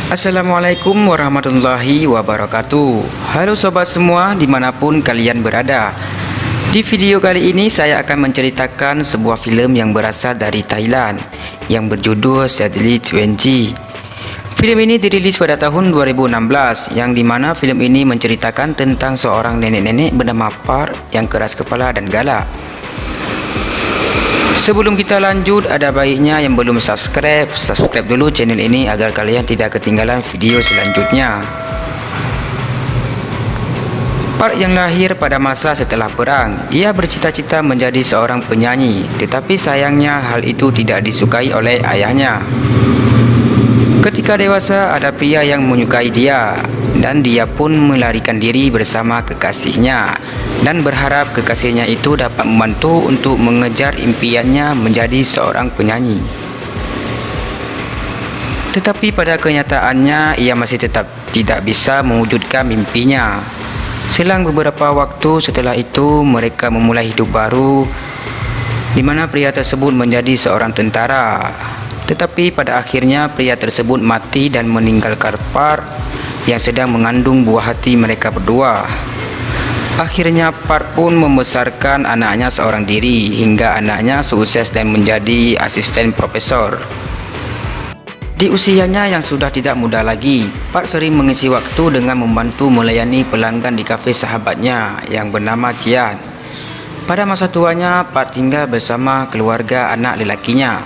Assalamualaikum warahmatullahi wabarakatuh. Halo sobat semua dimanapun kalian berada. Di video kali ini saya akan menceritakan sebuah filem yang berasal dari Thailand yang berjudul Sadly 20. Filem ini dirilis pada tahun 2016 yang dimana filem ini menceritakan tentang seorang nenek-nenek bernama Park yang keras kepala dan galak. Sebelum kita lanjut, ada baiknya yang belum subscribe dulu channel ini agar kalian tidak ketinggalan video selanjutnya. Park yang lahir pada masa setelah perang, ia bercita-cita menjadi seorang penyanyi, tetapi sayangnya hal itu tidak disukai oleh ayahnya. Ketika dewasa, ada pria yang menyukai dia, dan dia pun melarikan diri bersama kekasihnya dan berharap kekasihnya itu dapat membantu untuk mengejar impiannya menjadi seorang penyanyi. Tetapi pada kenyataannya, ia masih tetap tidak bisa mewujudkan mimpinya. Selang beberapa waktu setelah itu, mereka memulai hidup baru, di mana pria tersebut menjadi seorang tentara. Tetapi pada akhirnya pria tersebut mati dan meninggalkan Park yang sedang mengandung buah hati mereka berdua. Akhirnya Park pun membesarkan anaknya seorang diri hingga anaknya sukses dan menjadi asisten profesor. Di usianya yang sudah tidak muda lagi, Park sering mengisi waktu dengan membantu melayani pelanggan di kafe sahabatnya yang bernama Cian. Pada masa tuanya, Park tinggal bersama keluarga anak lelakinya.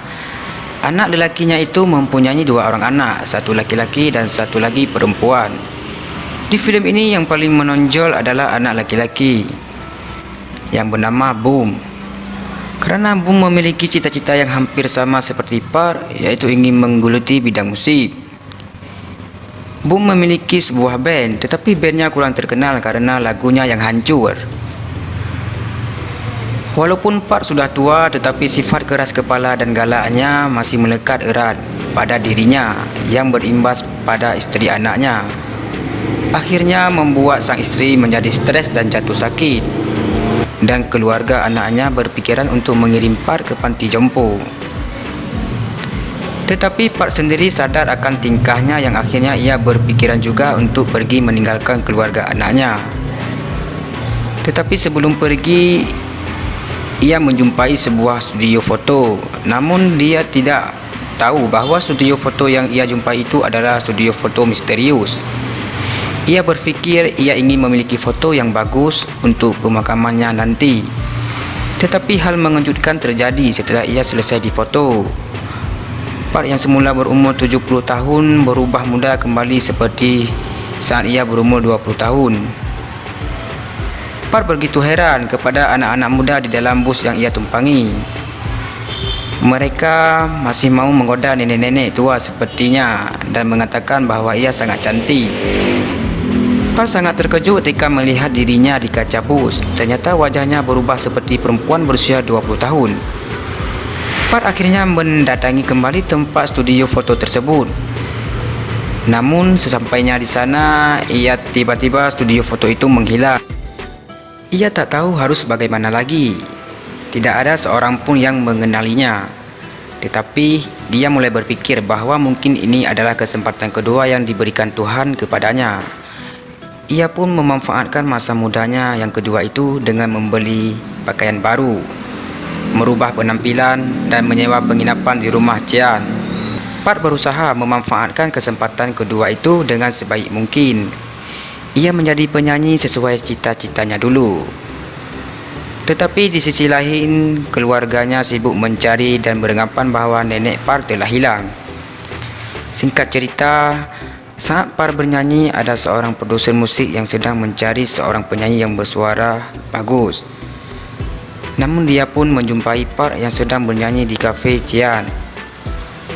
Anak lelakinya itu mempunyai dua orang anak, satu laki-laki dan satu lagi perempuan. Di filem ini yang paling menonjol adalah anak laki-laki yang bernama Boom. Karena Boom memiliki cita-cita yang hampir sama seperti Park, yaitu ingin menggeluti bidang musik. Boom memiliki sebuah band, tetapi bandnya kurang terkenal karena lagunya yang hancur. Walaupun Park sudah tua, tetapi sifat keras kepala dan galaknya masih melekat erat pada dirinya yang berimbas pada istri anaknya. Akhirnya membuat sang istri menjadi stres dan jatuh sakit, dan keluarga anaknya berpikiran untuk mengirim Park ke panti jompo. Tetapi Park sendiri sadar akan tingkahnya yang akhirnya ia berpikiran juga untuk pergi meninggalkan keluarga anaknya. Tetapi sebelum pergi, ia menjumpai sebuah studio foto, namun dia tidak tahu bahwa studio foto yang ia jumpai itu adalah studio foto misterius. Ia berpikir ia ingin memiliki foto yang bagus untuk pemakamannya nanti. Tetapi hal mengejutkan terjadi setelah ia selesai difoto. Park yang semula berumur 70 tahun berubah muda kembali seperti saat ia berumur 20 tahun. Park begitu heran kepada anak-anak muda di dalam bus yang ia tumpangi. Mereka masih mau menggoda nenek-nenek tua sepertinya dan mengatakan bahwa ia sangat cantik. Park sangat terkejut ketika melihat dirinya di kaca bus. Ternyata wajahnya berubah seperti perempuan berusia 20 tahun. Park akhirnya mendatangi kembali tempat studio foto tersebut. Namun sesampainya di sana, tiba-tiba studio foto itu menghilang. Ia tak tahu harus bagaimana lagi. Tidak ada seorang pun yang mengenalinya. Tetapi dia mulai berpikir bahwa mungkin ini adalah kesempatan kedua yang diberikan Tuhan kepadanya. Ia pun memanfaatkan masa mudanya yang kedua itu dengan membeli pakaian baru, merubah penampilan dan menyewa penginapan di rumah Cian. Park berusaha memanfaatkan kesempatan kedua itu dengan sebaik mungkin. Ia menjadi penyanyi sesuai cita-citanya dulu. Tetapi di sisi lain, keluarganya sibuk mencari dan beranggapan bahwa nenek Park telah hilang. Singkat cerita, saat Park bernyanyi, ada seorang produser musik yang sedang mencari seorang penyanyi yang bersuara bagus. Namun dia pun menjumpai Park yang sedang bernyanyi di kafe Cian.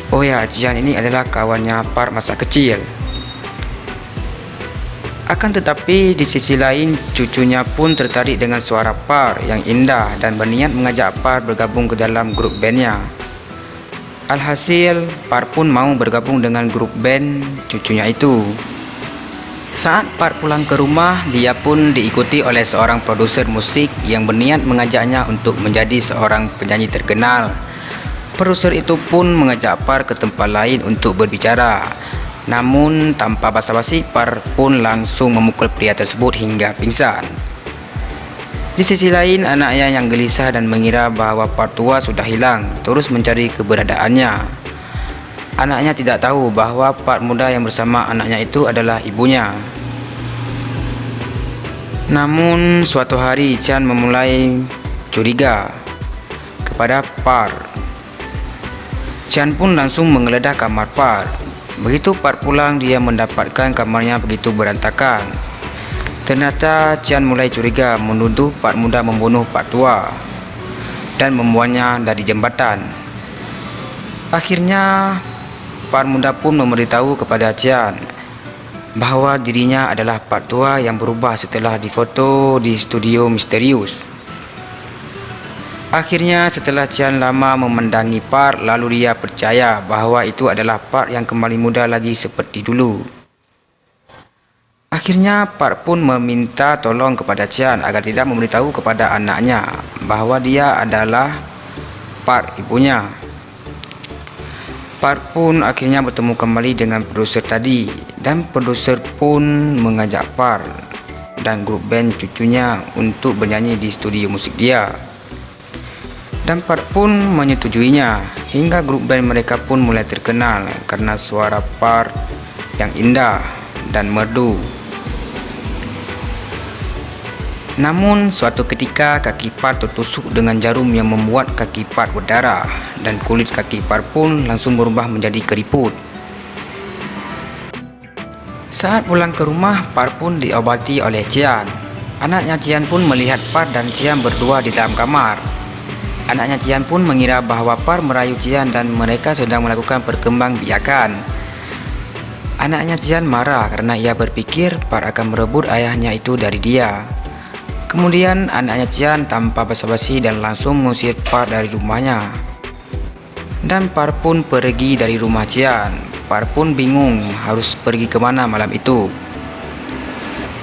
Oh ya, Cian ini adalah kawannya Park masa kecil. Akan tetapi di sisi lain, cucunya pun tertarik dengan suara Park yang indah dan berniat mengajak Park bergabung ke dalam grup bandnya. Alhasil, Park pun mau bergabung dengan grup band cucunya itu. Saat Park pulang ke rumah, dia pun diikuti oleh seorang produser musik yang berniat mengajaknya untuk menjadi seorang penyanyi terkenal. Produser itu pun mengajak Park ke tempat lain untuk berbicara. Namun tanpa basa-basi, Par pun langsung memukul pria tersebut hingga pingsan. Di sisi lain, anaknya yang gelisah dan mengira bahawa Par tua sudah hilang terus mencari keberadaannya. Anaknya tidak tahu bahawa Par muda yang bersama anaknya itu adalah ibunya. Namun suatu hari Cian memulai curiga kepada Par. Cian pun langsung menggeledah kamar Par. Begitu Par pulang, dia mendapatkan kamarnya begitu berantakan. Ternyata Cian mulai curiga menuduh Par muda membunuh Par tua dan membuangnya dari jembatan. Akhirnya Par muda pun memberitahu kepada Cian bahawa dirinya adalah Par tua yang berubah setelah difoto di studio misterius. Akhirnya setelah Cian lama memandangi Par, lalu dia percaya bahawa itu adalah Par yang kembali muda lagi seperti dulu. Akhirnya Par pun meminta tolong kepada Cian agar tidak memberitahu kepada anaknya bahawa dia adalah Par ibunya. Par pun akhirnya bertemu kembali dengan produser tadi, dan produser pun mengajak Par dan grup band cucunya untuk bernyanyi di studio musik dia. Dan Par pun menyetujuinya, hingga grup band mereka pun mulai terkenal karena suara Par yang indah dan merdu. Namun suatu ketika kaki Par tertusuk dengan jarum yang membuat kaki Par berdarah, dan kulit kaki Par pun langsung berubah menjadi keriput. Saat pulang ke rumah, Par pun diobati oleh Cian. Anaknya Cian pun melihat Par dan Cian berdua di dalam kamar. Anaknya Cian pun mengira bahawa Par merayu Cian dan mereka sedang melakukan perkembangbiakan. Anaknya Cian marah karena ia berpikir Par akan merebut ayahnya itu dari dia. Kemudian anaknya Cian tanpa basa-basi dan langsung mengusir Par dari rumahnya. Dan Par pun pergi dari rumah Cian. Par pun bingung harus pergi ke mana malam itu.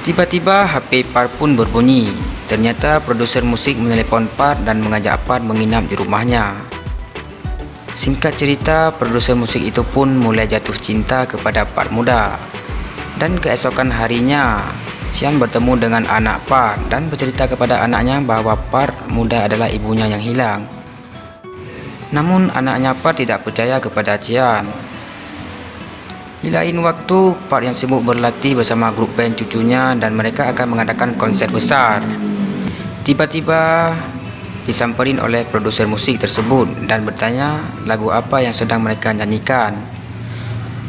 Tiba-tiba HP Par pun berbunyi. Ternyata produser musik menelepon Par dan mengajak Par menginap di rumahnya. Singkat cerita, produser musik itu pun mulai jatuh cinta kepada Par muda. Dan keesokan harinya, Cian bertemu dengan anak Par dan bercerita kepada anaknya bahawa Par muda adalah ibunya yang hilang. Namun anaknya Par tidak percaya kepada Cian. Di lain waktu, Par yang sibuk berlatih bersama grup band cucunya dan mereka akan mengadakan konser besar. Tiba-tiba disamperin oleh produser musik tersebut dan bertanya lagu apa yang sedang mereka nyanyikan.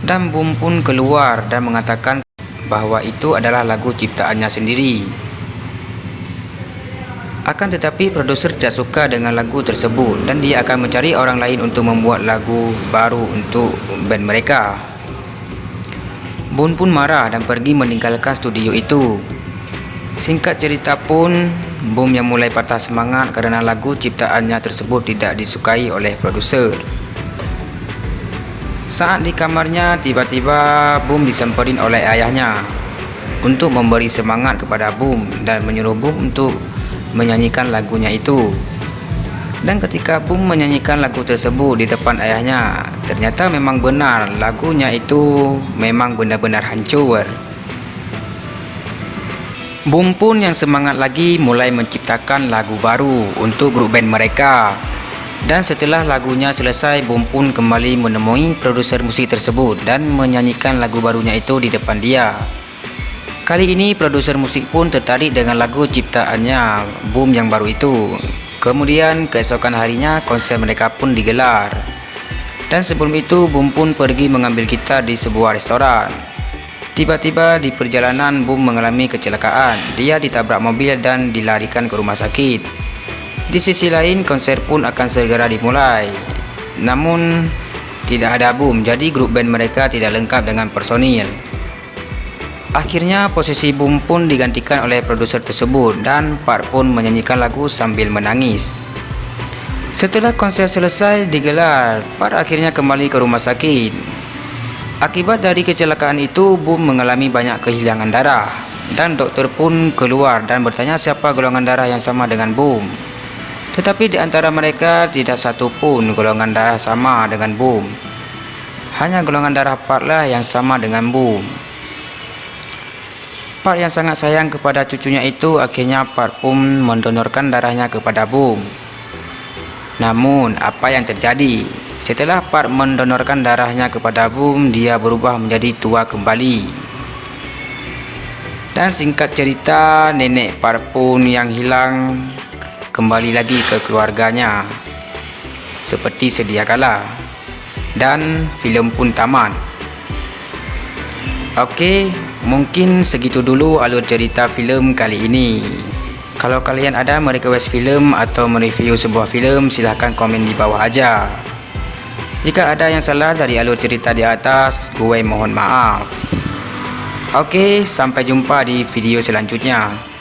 Dan Boom pun keluar dan mengatakan bahawa itu adalah lagu ciptaannya sendiri. Akan tetapi produser tidak suka dengan lagu tersebut dan dia akan mencari orang lain untuk membuat lagu baru untuk band mereka. Boom pun marah dan pergi meninggalkan studio itu. Singkat cerita pun, Boom yang mulai patah semangat kerana lagu ciptaannya tersebut tidak disukai oleh produser. Saat di kamarnya, tiba-tiba Boom disamperin oleh ayahnya untuk memberi semangat kepada Boom dan menyuruh Boom untuk menyanyikan lagunya itu. Dan ketika Boom menyanyikan lagu tersebut di depan ayahnya, ternyata memang benar lagunya itu memang benar-benar hancur. Boom pun yang semangat lagi mulai menciptakan lagu baru untuk grup band mereka. Dan setelah lagunya selesai, Boom pun kembali menemui produser musik tersebut dan menyanyikan lagu barunya itu di depan dia. Kali ini produser musik pun tertarik dengan lagu ciptaannya Boom yang baru itu. Kemudian keesokan harinya konser mereka pun digelar. Dan sebelum itu Boom pun pergi mengambil gitar di sebuah restoran. Tiba-tiba di perjalanan Boom mengalami kecelakaan. Dia ditabrak mobil dan dilarikan ke rumah sakit. Di sisi lain konser pun akan segera dimulai. Namun tidak ada Boom, jadi grup band mereka tidak lengkap dengan personil. Akhirnya posisi Boom pun digantikan oleh produser tersebut dan Par pun menyanyikan lagu sambil menangis. Setelah konser selesai digelar, Par akhirnya kembali ke rumah sakit. Akibat dari kecelakaan itu, Boom mengalami banyak kehilangan darah dan doktor pun keluar dan bertanya siapa golongan darah yang sama dengan Boom. Tetapi di antara mereka tidak satu pun golongan darah sama dengan Boom. Hanya golongan darah Part lah yang sama dengan Boom. Part yang sangat sayang kepada cucunya itu akhirnya Part pun mendonorkan darahnya kepada Boom. Namun apa yang terjadi? Setelah Part mendonorkan darahnya kepada Boom, dia berubah menjadi tua kembali. Dan singkat cerita, nenek Part pun yang hilang kembali lagi ke keluarganya seperti sedia kala. Dan filem pun tamat. Okey, mungkin segitu dulu alur cerita filem kali ini. Kalau kalian ada merequest filem atau mereview sebuah filem, silahkan komen di bawah aja. Jika ada yang salah dari alur cerita di atas, gue mohon maaf. Okey, sampai jumpa di video selanjutnya.